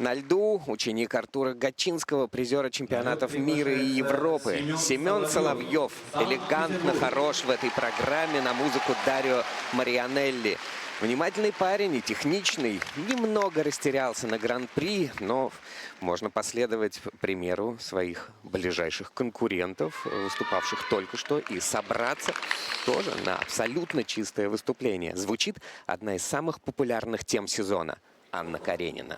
На льду ученик Артура Гатчинского, призера чемпионатов мира и Европы. Семен Соловьев элегантно хорош в этой программе на музыку Дарио Марианелли. Внимательный парень и техничный, немного растерялся на гран-при, но можно последовать примеру своих ближайших конкурентов, выступавших только что, и собраться тоже на абсолютно чистое выступление. Звучит одна из самых популярных тем сезона – Анна Каренина.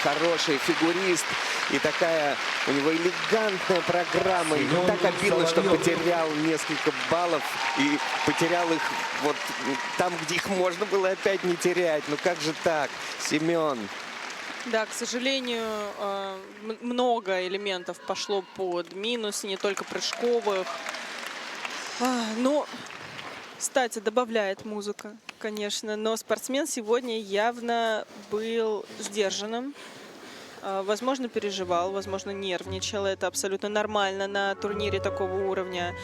Хороший фигурист. И такая у него элегантная программа. И так обидно, что потерял несколько баллов. И потерял их вот там, где их можно было опять не терять. Ну как же так, Семен? Да, к сожалению, много элементов пошло под минус, не только прыжковых. Но, кстати, добавляет музыка, конечно. Но спортсмен сегодня явно был сдержанным. Возможно, переживал, возможно, нервничал. Это абсолютно нормально на турнире такого уровня.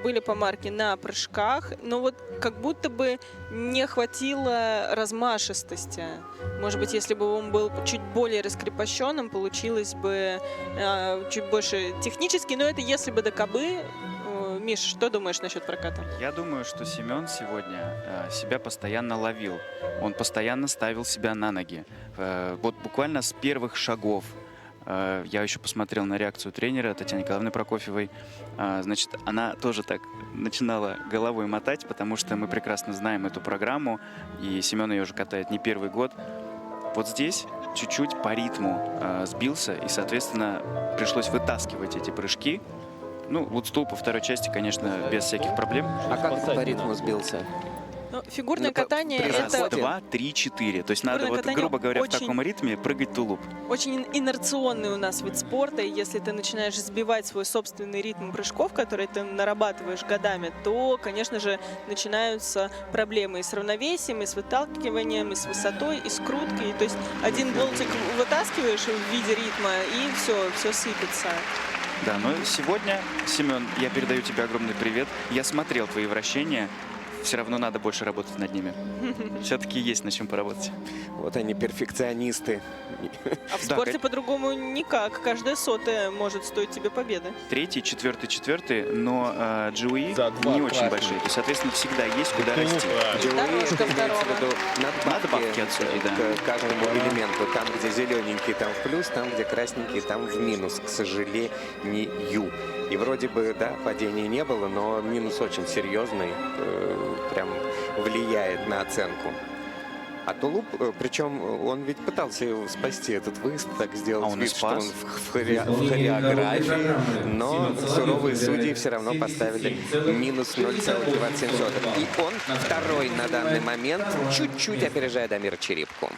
Были помарки на прыжках, но вот как будто бы не хватило размашистости. Может быть, если бы он был чуть более раскрепощенным, получилось бы чуть больше технически. Но это если бы до кобы. Миш, что думаешь насчет проката? Я думаю, что Семен сегодня себя постоянно ловил. Он постоянно ставил себя на ноги. Вот буквально с первых шагов. Я еще посмотрел на реакцию тренера Татьяны Николаевны Прокофьевой. Значит, она тоже так начинала головой мотать, потому что мы прекрасно знаем эту программу, и Семен ее уже катает не первый год. Вот здесь чуть-чуть по ритму сбился, и, соответственно, пришлось вытаскивать эти прыжки. Ну, вот стул по второй части, конечно, без всяких проблем. А как по ритму сбился? Ну, фигурное Ну, по- катание при это заходе. 2, 3, 4. То есть надо, Фигурное вот, катание грубо говоря, в очень- таком ритме прыгать тулуп. очень инерционный у нас вид спорта, и если ты начинаешь сбивать свой собственный ритм прыжков, который ты нарабатываешь годами, то, конечно же, начинаются проблемы и с равновесием, и с выталкиванием, и с высотой, и с круткой. То есть один болтик вытаскиваешь в виде ритма, и все сыпется. Да, но сегодня, Семен, я передаю тебе огромный привет. Я смотрел твои вращения. Все равно надо больше работать над ними. Все-таки есть над чем поработать. Вот они, перфекционисты. А в Да, спорте кон- по-другому никак. Каждая сотая может стоить тебе победы. Третий, четвертый, но GUE За два не очень красных. большие. То есть, соответственно, всегда есть куда расти. Джоуи, Дорожка это имеется второго. в виду Надбавки от судей, да. к каждому элементу. Там, где зелененький, там в плюс, там, где красненький, там в минус, к сожалению. И вроде бы, да, падения не было, но минус очень серьезный, прям влияет на оценку. А Тулуп, причем он ведь пытался его спасти, этот выезд, так сделать он и вид, что он спас. в хореографии, но суровые судьи все равно поставили минус 0,27. И он второй на данный момент, чуть-чуть опережая Дамира Черипку.